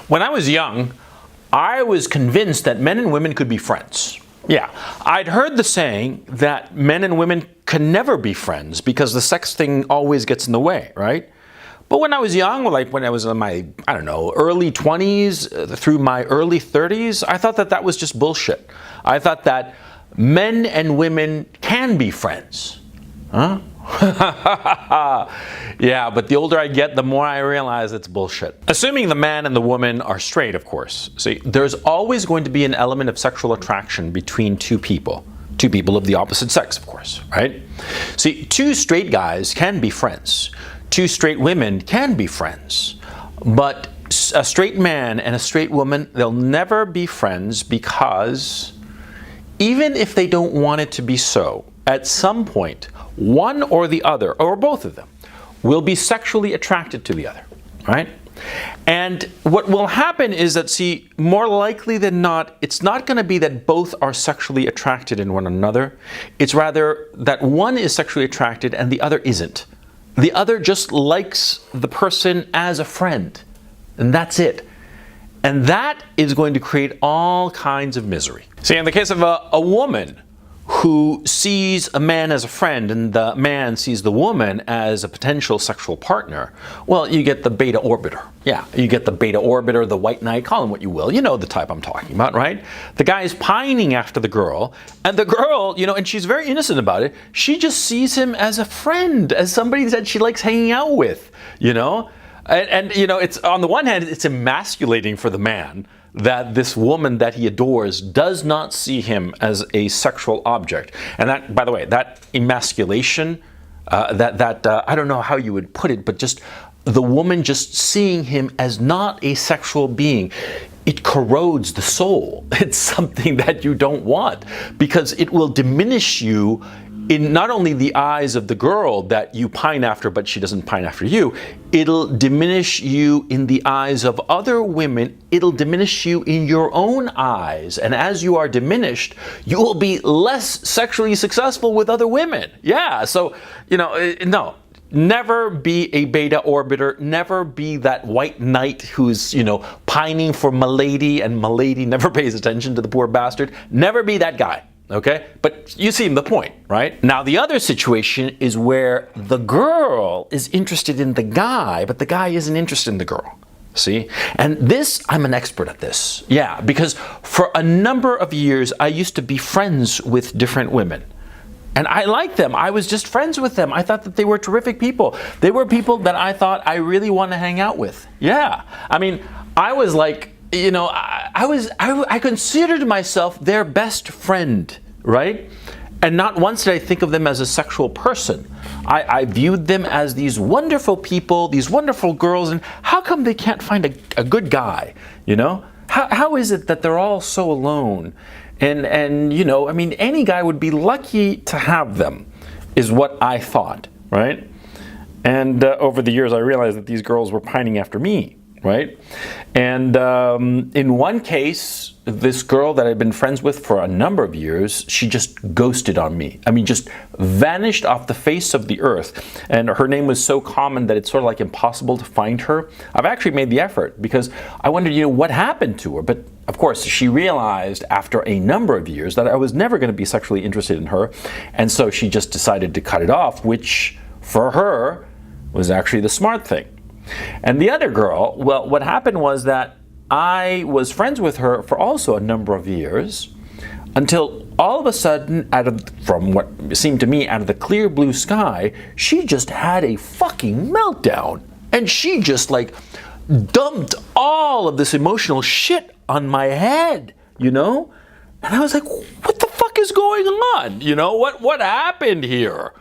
When I was young, I was convinced that men and women could be friends. Yeah, I'd heard the saying that men and women can never be friends because the sex thing always gets in the way, right? But when I was young, like when I was in my, early 20s through my early 30s, I thought that that was just bullshit. I thought that men and women can be friends. Huh? Yeah, but the older I get, the more I realize it's bullshit. Assuming the man and the woman are straight, of course. See, there's always going to be an element of sexual attraction between two people of the opposite sex, of course, right? See, two straight guys can be friends. Two straight women can be friends. But a straight man and a straight woman, they'll never be friends because even if they don't want it to be so, at some point, one or the other, or both of them, will be sexually attracted to the other, right? And what will happen is that, see, more likely than not, it's not going to be that both are sexually attracted in one another. It's rather that one is sexually attracted and the other isn't. The other just likes the person as a friend, and that's it. And that is going to create all kinds of misery. See, in the case of a woman who sees a man as a friend and the man sees the woman as a potential sexual partner, well, you get the beta orbiter. Yeah, you get the beta orbiter, the white knight, call him what you will. You know the type I'm talking about, right? The guy is pining after the girl, and the girl, and she's very innocent about it, she just sees him as a friend, as somebody that she likes hanging out with, And it's, on the one hand, it's emasculating for the man that this woman that he adores does not see him as a sexual object. And that, by the way, that emasculation, I don't know how you would put it, but just the woman just seeing him as not a sexual being, it corrodes the soul. It's something that you don't want because it will diminish you in not only the eyes of the girl that you pine after, but she doesn't pine after you, it'll diminish you in the eyes of other women. It'll diminish you in your own eyes. And as you are diminished, you will be less sexually successful with other women. Yeah, so, no. Never be a beta orbiter. Never be that white knight who's, pining for Milady, and Milady never pays attention to the poor bastard. Never be that guy. Okay? But you see the point, right? Now, the other situation is where the girl is interested in the guy, but the guy isn't interested in the girl. See? And this, I'm an expert at this. Yeah, because for a number of years, I used to be friends with different women. And I liked them. I was just friends with them. I thought that they were terrific people. They were people that I thought I really want to hang out with. Yeah. I mean, I was like, I considered myself their best friend, right? And not once did I think of them as a sexual person. I viewed them as these wonderful people, these wonderful girls, and how come they can't find a good guy, How is it that they're all so alone? And any guy would be lucky to have them, is what I thought, right? And over the years, I realized that these girls were pining after me, right? And in one case, this girl that I'd been friends with for a number of years, she just ghosted on me. I mean, just vanished off the face of the earth. And her name was so common that it's sort of like impossible to find her. I've actually made the effort because I wondered, what happened to her? But of course, she realized after a number of years that I was never going to be sexually interested in her. And so she just decided to cut it off, which for her was actually the smart thing. And the other girl, well, what happened was that I was friends with her for also a number of years until all of a sudden, from what seemed to me out of the clear blue sky, she just had a fucking meltdown. And she just dumped all of this emotional shit on my head, And I was like, what the fuck is going on? What happened here?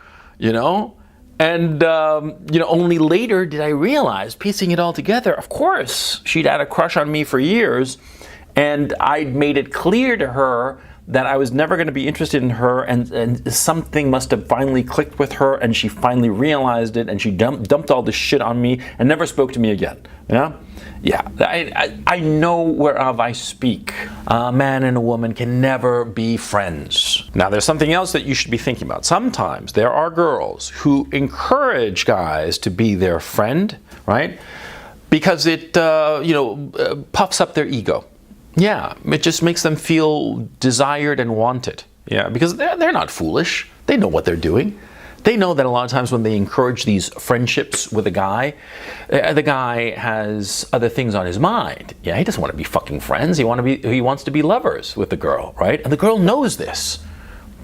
And, only later did I realize, piecing it all together, of course, she'd had a crush on me for years, and I'd made it clear to her that I was never going to be interested in her, and something must have finally clicked with her, and she finally realized it, and she dumped all this shit on me and never spoke to me again. Yeah, I know whereof I speak. A man and a woman can never be friends. Now, there's something else that you should be thinking about. Sometimes there are girls who encourage guys to be their friend, right? because it, puffs up their ego. Yeah, it just makes them feel desired and wanted. Yeah, because they're not foolish. They know what they're doing. They know that a lot of times when they encourage these friendships with a guy, the guy has other things on his mind. Yeah, he doesn't want to be fucking friends. He wants to be lovers with the girl, right? And the girl knows this.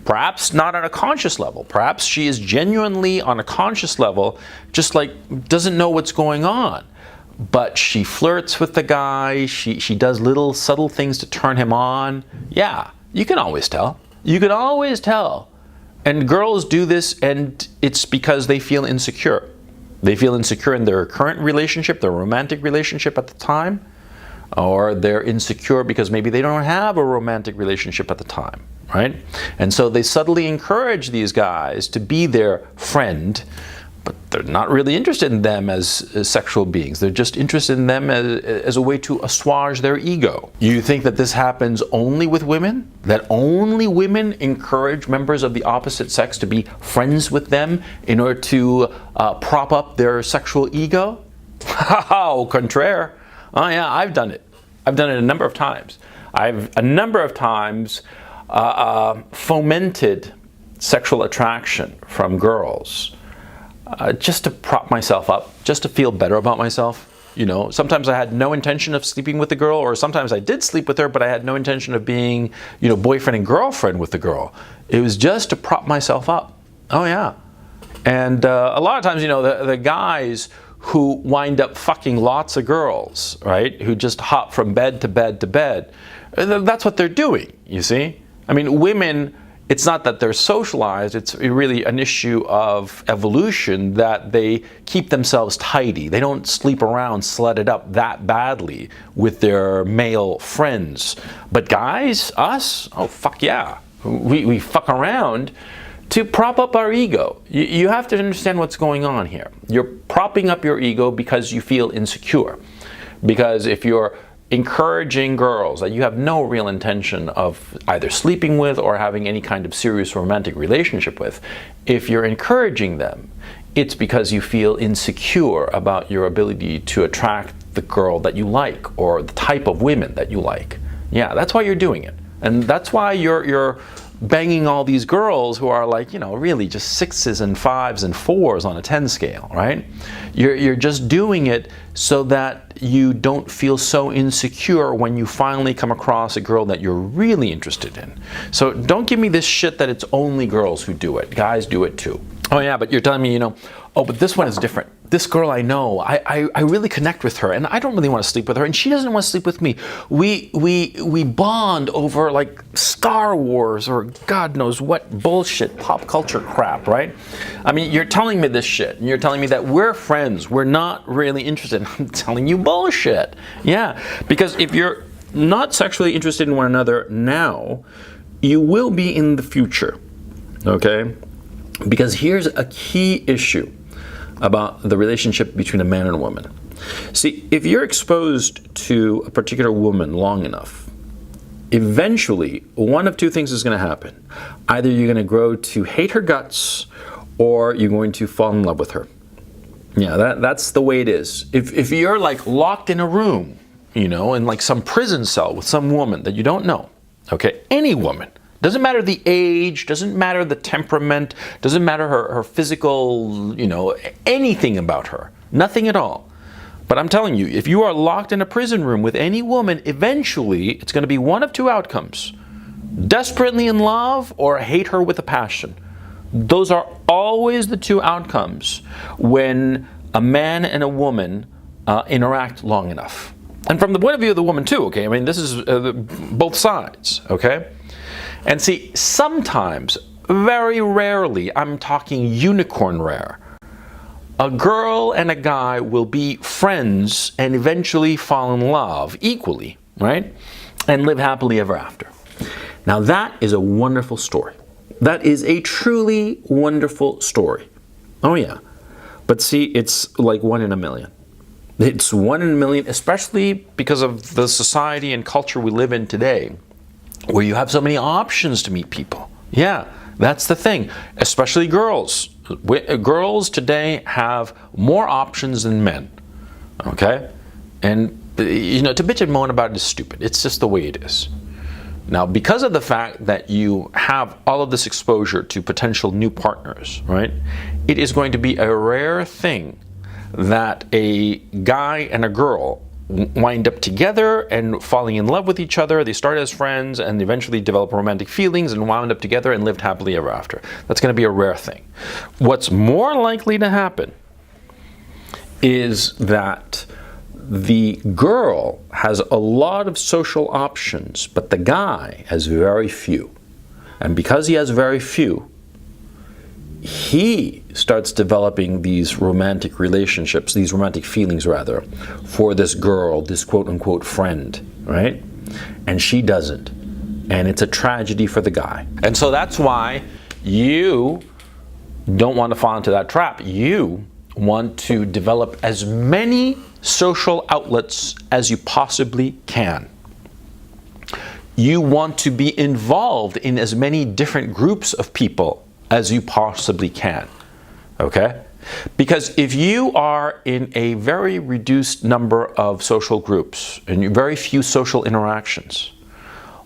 Perhaps not on a conscious level. Perhaps she is genuinely on a conscious level, just like doesn't know what's going on. But she flirts with the guy. She does little subtle things to turn him on. Yeah, you can always tell. You can always tell. And girls do this, and it's because they feel insecure. They feel insecure in their current relationship, their romantic relationship at the time, or they're insecure because maybe they don't have a romantic relationship at the time, right? And so they subtly encourage these guys to be their friend, but they're not really interested in them as sexual beings. They're just interested in them as a way to assuage their ego. You think that this happens only with women? That only women encourage members of the opposite sex to be friends with them in order to prop up their sexual ego? Au contraire. Oh yeah, I've done it. I've done it a number of times. I've a number of times fomented sexual attraction from girls. Just to prop myself up, just to feel better about myself. Sometimes I had no intention of sleeping with the girl, or sometimes I did sleep with her, but I had no intention of being, boyfriend and girlfriend with the girl. It was just to prop myself up. Oh yeah. And a lot of times, the guys who wind up fucking lots of girls, right? Who just hop from bed to bed to bed. That's what they're doing, you see? I mean, women, it's not that they're socialized, it's really an issue of evolution that they keep themselves tidy. They don't sleep around, slut it up that badly with their male friends. But guys, us, oh fuck yeah. We fuck around to prop up our ego. You have to understand what's going on here. You're propping up your ego because you feel insecure. Because if you're encouraging girls that you have no real intention of either sleeping with or having any kind of serious romantic relationship with, if you're encouraging them, it's because you feel insecure about your ability to attract the girl that you like or the type of women that you like. Yeah, that's why you're doing it. And that's why you're banging all these girls who are like, really just 6s and 5s and 4s on a 10 scale, right? You're just doing it so that you don't feel so insecure when you finally come across a girl that you're really interested in. So don't give me this shit that it's only girls who do it. Guys do it too. Oh yeah, but you're telling me, oh, but this one is different. This girl I know, I really connect with her, and I don't really want to sleep with her, and she doesn't want to sleep with me. We bond over like Star Wars or God knows what bullshit, pop culture crap, right? I mean, you're telling me this shit, and you're telling me that we're friends, we're not really interested. I'm telling you bullshit. Yeah, because if you're not sexually interested in one another now, you will be in the future, okay? Because here's a key issue about the relationship between a man and a woman. See, if you're exposed to a particular woman long enough, eventually one of two things is going to happen. Either you're going to grow to hate her guts, or you're going to fall in love with her. Yeah, that's the way it is. If you're like locked in a room, in like some prison cell with some woman that you don't know, okay, any woman, doesn't matter the age, doesn't matter the temperament, doesn't matter her physical, anything about her. Nothing at all. But I'm telling you, if you are locked in a prison room with any woman, eventually it's going to be one of two outcomes. Desperately in love or hate her with a passion. Those are always the two outcomes when a man and a woman interact long enough. And from the point of view of the woman too, okay? I mean, this is both sides, okay? And see, sometimes, very rarely, I'm talking unicorn rare, a girl and a guy will be friends and eventually fall in love equally, right? And live happily ever after. Now that is a wonderful story. That is a truly wonderful story. Oh yeah. But see, it's like 1 in a million. It's 1 in a million, especially because of the society and culture we live in today, where you have so many options to meet people. Yeah, that's the thing. Especially girls. Girls today have more options than men. Okay? And, to bitch and moan about it is stupid. It's just the way it is. Now, because of the fact that you have all of this exposure to potential new partners, right, it is going to be a rare thing that a guy and a girl wind up together and falling in love with each other. They start as friends and eventually develop romantic feelings and wound up together and lived happily ever after. That's going to be a rare thing. What's more likely to happen is that the girl has a lot of social options, but the guy has very few. And because he has very few, he starts developing these romantic relationships, these romantic feelings rather, for this girl, this quote-unquote friend, right? And she doesn't. And it's a tragedy for the guy. And so that's why you don't want to fall into that trap. You want to develop as many social outlets as you possibly can. You want to be involved in as many different groups of people as you possibly can, okay? Because if you are in a very reduced number of social groups and very few social interactions,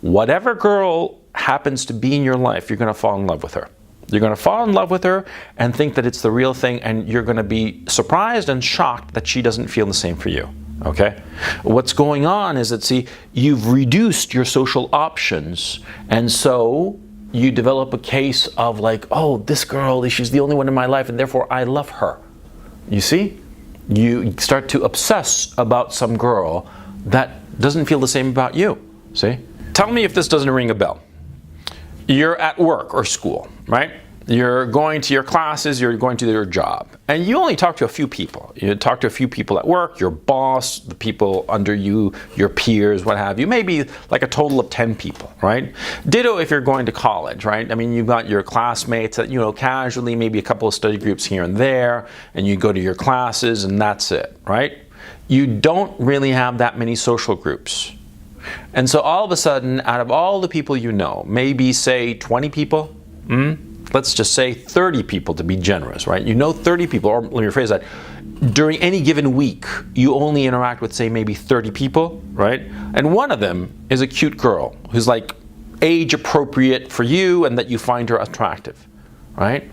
whatever girl happens to be in your life, you're going to fall in love with her. You're going to fall in love with her and think that it's the real thing, and you're going to be surprised and shocked that she doesn't feel the same for you, okay? What's going on is that, see, you've reduced your social options, and so you develop a case of like, oh, this girl, she's the only one in my life, and therefore I love her. You see? You start to obsess about some girl that doesn't feel the same about you, see? Tell me if this doesn't ring a bell. You're at work or school, right? You're going to your classes, you're going to your job, and you only talk to a few people. You talk to a few people at work, your boss, the people under you, your peers, what have you, maybe like a total of 10 people, right? Ditto if you're going to college, right? I mean, you've got your classmates that, casually, maybe a couple of study groups here and there, and you go to your classes and that's it, right? You don't really have that many social groups. And so all of a sudden, out of all the people you know, maybe say 20 people, let's just say 30 people to be generous, right? You know 30 people, or let me rephrase that, during any given week, you only interact with, say, maybe 30 people, right? And one of them is a cute girl who's like age appropriate for you and that you find her attractive, right?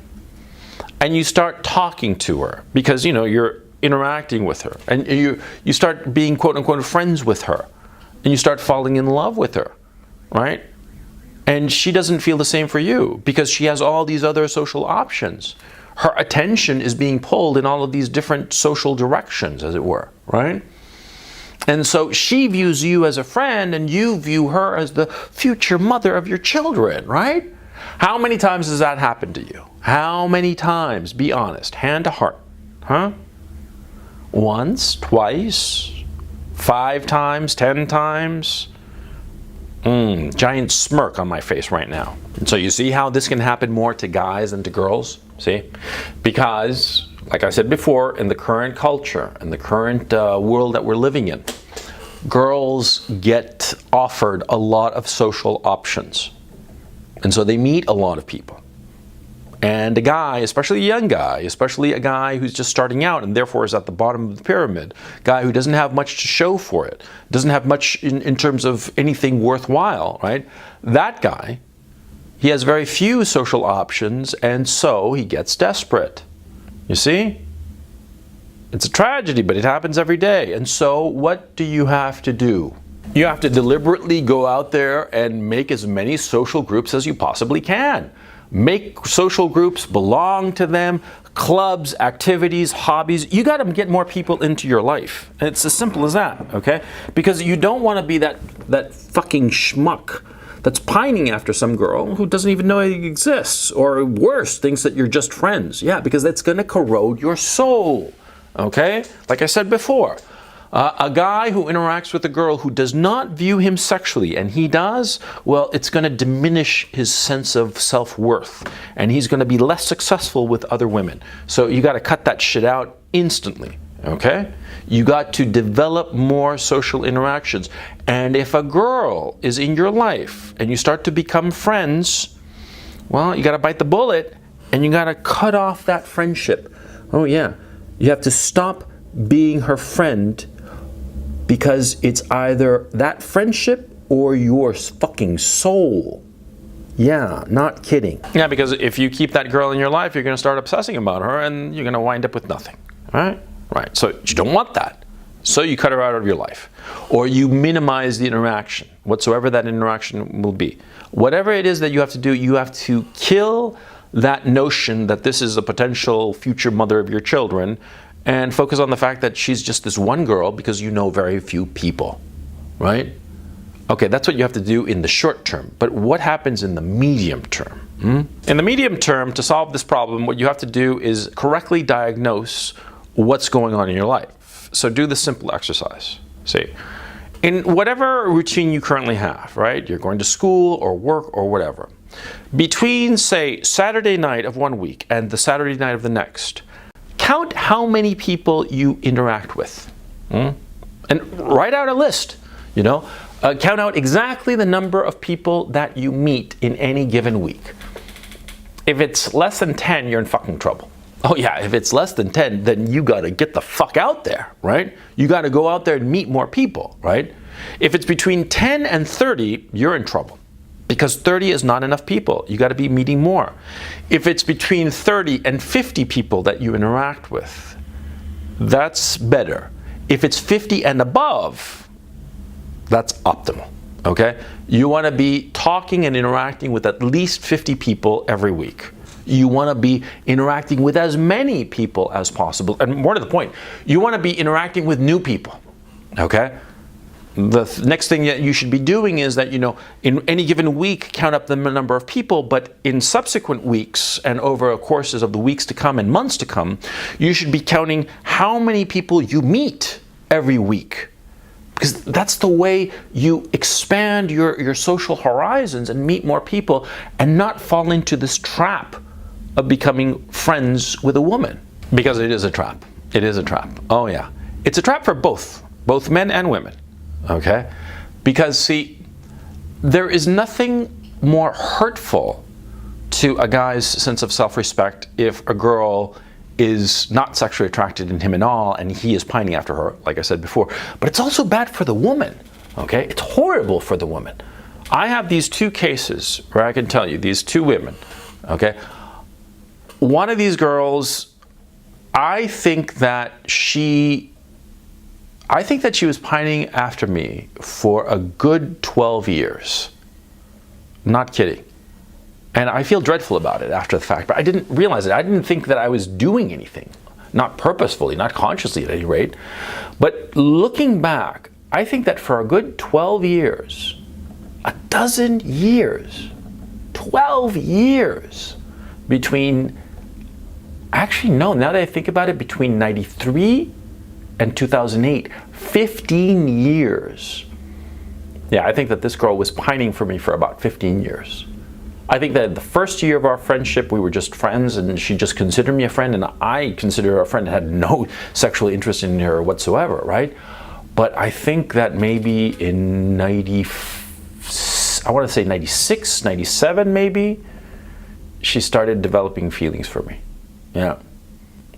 And you start talking to her because, you're interacting with her, and you start being quote-unquote friends with her. And you start falling in love with her, right? And she doesn't feel the same for you because she has all these other social options. Her attention is being pulled in all of these different social directions, as it were, right? And so she views you as a friend and you view her as the future mother of your children, right? How many times has that happened to you? How many times? Be honest, hand to heart, huh? Once, twice, 5 times, 10 times? Giant smirk on my face right now. And so you see how this can happen more to guys than to girls? See? Because, like I said before, in the current culture, in the current world that we're living in, girls get offered a lot of social options. And so they meet a lot of people. And a guy, especially a young guy, especially a guy who's just starting out and therefore is at the bottom of the pyramid, guy who doesn't have much to show for it, doesn't have much in terms of anything worthwhile, right? That guy, he has very few social options, and so he gets desperate. You see? It's a tragedy, but it happens every day. And so what do you have to do? You have to deliberately go out there and make as many social groups as you possibly can. Make social groups, belong to them, clubs, activities, hobbies. You got to get more people into your life. It's as simple as that, okay? Because you don't want to be that fucking schmuck that's pining after some girl who doesn't even know it exists, or worse, thinks that you're just friends. Yeah, because that's going to corrode your soul, okay? Like I said before, a guy who interacts with a girl who does not view him sexually, and he does, well, it's going to diminish his sense of self-worth, and he's going to be less successful with other women. So you got to cut that shit out instantly, okay? You got to develop more social interactions. And if a girl is in your life and you start to become friends, well, you got to bite the bullet and you got to cut off that friendship. Oh yeah, you have to stop being her friend because it's either that friendship or your fucking soul. Yeah, not kidding. Yeah, because if you keep that girl in your life, you're going to start obsessing about her and you're going to wind up with nothing. Right? Right. So you don't want that. So you cut her out of your life. Or you minimize the interaction, whatsoever that interaction will be. Whatever it is that you have to do, you have to kill that notion that this is a potential future mother of your children and focus on the fact that she's just this one girl because you know very few people. Right? Okay, that's what you have to do in the short term. But what happens in the medium term? In the medium term, to solve this problem, what you have to do is correctly diagnose what's going on in your life. So do the simple exercise. See, in whatever routine you currently have, right? You're going to school or work or whatever. Between, say, Saturday night of one week and the Saturday night of the next, count how many people you interact with. And write out a list, you know. Count out exactly the number of people that you meet in any given week. If it's less than 10, you're in fucking trouble. Oh yeah, if it's less than 10, then you gotta get the fuck out there, right? You gotta go out there and meet more people, right? If it's between 10 and 30, you're in trouble. Because 30 is not enough people. You gotta be meeting more. If it's between 30 and 50 people that you interact with, that's better. If it's 50 and above, that's optimal, okay? You want to be talking and interacting with at least 50 people every week. You want to be interacting with as many people as possible. And more to the point, you want to be interacting with new people, okay? The next thing that you should be doing is that, you know, in any given week, count up the number of people, but in subsequent weeks and over courses of the weeks to come and months to come, you should be counting how many people you meet every week. Because that's the way you expand your social horizons and meet more people and not fall into this trap of becoming friends with a woman. Because it is a trap. It is a trap. Oh yeah. It's a trap for both men and women. Okay? Because see, there is nothing more hurtful to a guy's sense of self-respect if a girl is not sexually attracted in him at all and he is pining after her, like I said before. But it's also bad for the woman, okay? It's horrible for the woman. I have these two cases where I can tell you, these two women, okay? One of these girls, I think that she was pining after me for a good 12 years. Not kidding. And I feel dreadful about it after the fact, but I didn't realize it. I didn't think that I was doing anything, not purposefully, not consciously at any rate. But looking back, I think that for a good 12 years, a dozen years, 12 years between, actually no, now that I think about it, between 93 and 2008, 15 years. Yeah, I think that this girl was pining for me for about 15 years. I think that the first year of our friendship, we were just friends and she just considered me a friend and I considered her a friend and had no sexual interest in her whatsoever, right? But I think that maybe in 96, 97 maybe, she started developing feelings for me. Yeah.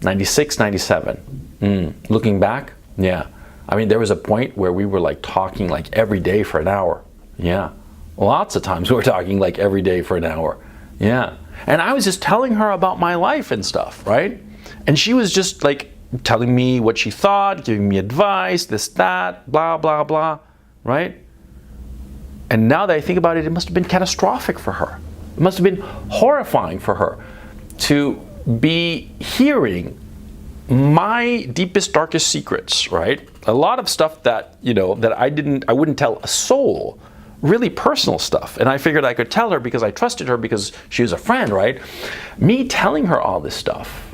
96, 97. Looking back, yeah. I mean, there was a point where we were like talking like every day for an hour. Yeah. Lots of times we were talking like every day for an hour. Yeah. And I was just telling her about my life and stuff, right? And she was just like telling me what she thought, giving me advice, this, that, blah, blah, blah, right? And now that I think about it, it must have been catastrophic for her. It must have been horrifying for her to be hearing my deepest, darkest secrets, right? A lot of stuff that, you know, that I wouldn't tell a soul. Really personal stuff. And I figured I could tell her because I trusted her because she was a friend, right? Me telling her all this stuff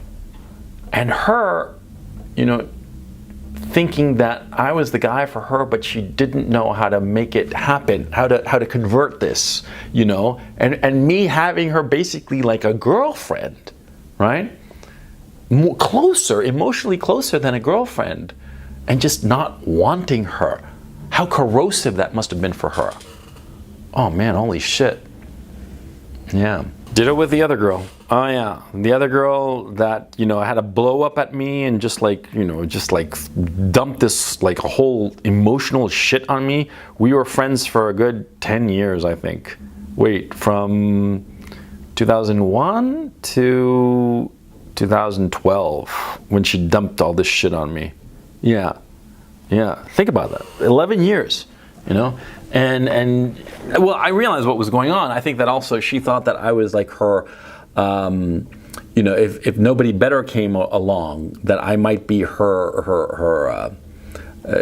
and her, you know, thinking that I was the guy for her, but she didn't know how to make it happen, how to convert this, you know, and me having her basically like a girlfriend, right? More closer, emotionally closer than a girlfriend, and just not wanting her. How corrosive that must have been for her. Oh man, holy shit. Yeah. Did it with the other girl. Oh yeah, the other girl that, you know, had a blow up at me and just like, you know, just like dumped this like a whole emotional shit on me. We were friends for a good 10 years, I think. Wait, from 2001 to 2012 when she dumped all this shit on me. Yeah, think about that. 11 years, you know? And well, I realized what was going on. I think that also she thought that I was like her, you know, if nobody better came along, that I might be her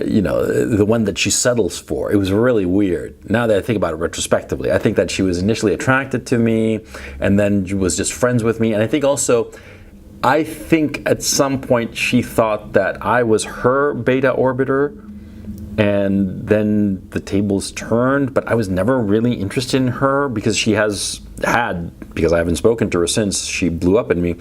you know, the one that she settles for. It was really weird. Now that I think about it retrospectively, I think that she was initially attracted to me and then was just friends with me. And I think also, I think at some point she thought that I was her beta orbiter, and then the tables turned, but I was never really interested in her because she because I haven't spoken to her since she blew up in me,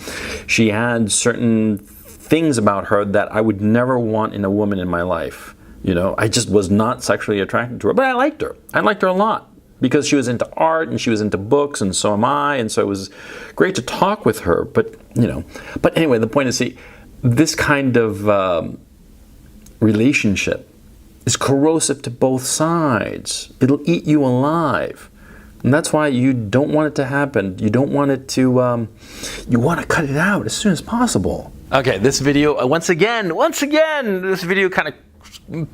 she had certain things about her that I would never want in a woman in my life. You know, I just was not sexually attracted to her, but I liked her. I liked her a lot because she was into art and she was into books, and so am I, and so it was great to talk with her, but, you know. But anyway, the point is, see, this kind of relationship is corrosive to both sides. It'll eat you alive. And that's why you don't want it to happen. You don't want it to, you want to cut it out as soon as possible. Okay, this video, once again, this video kind of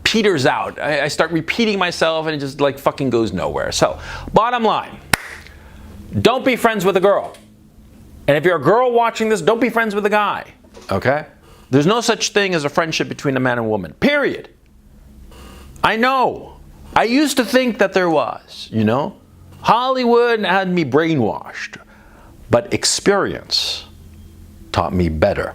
peters out. I start repeating myself and it just like fucking goes nowhere. So, bottom line, don't be friends with a girl. And if you're a girl watching this, don't be friends with a guy, okay? There's no such thing as a friendship between a man and a woman, period. I know. I used to think that there was, you know. Hollywood had me brainwashed. But experience taught me better.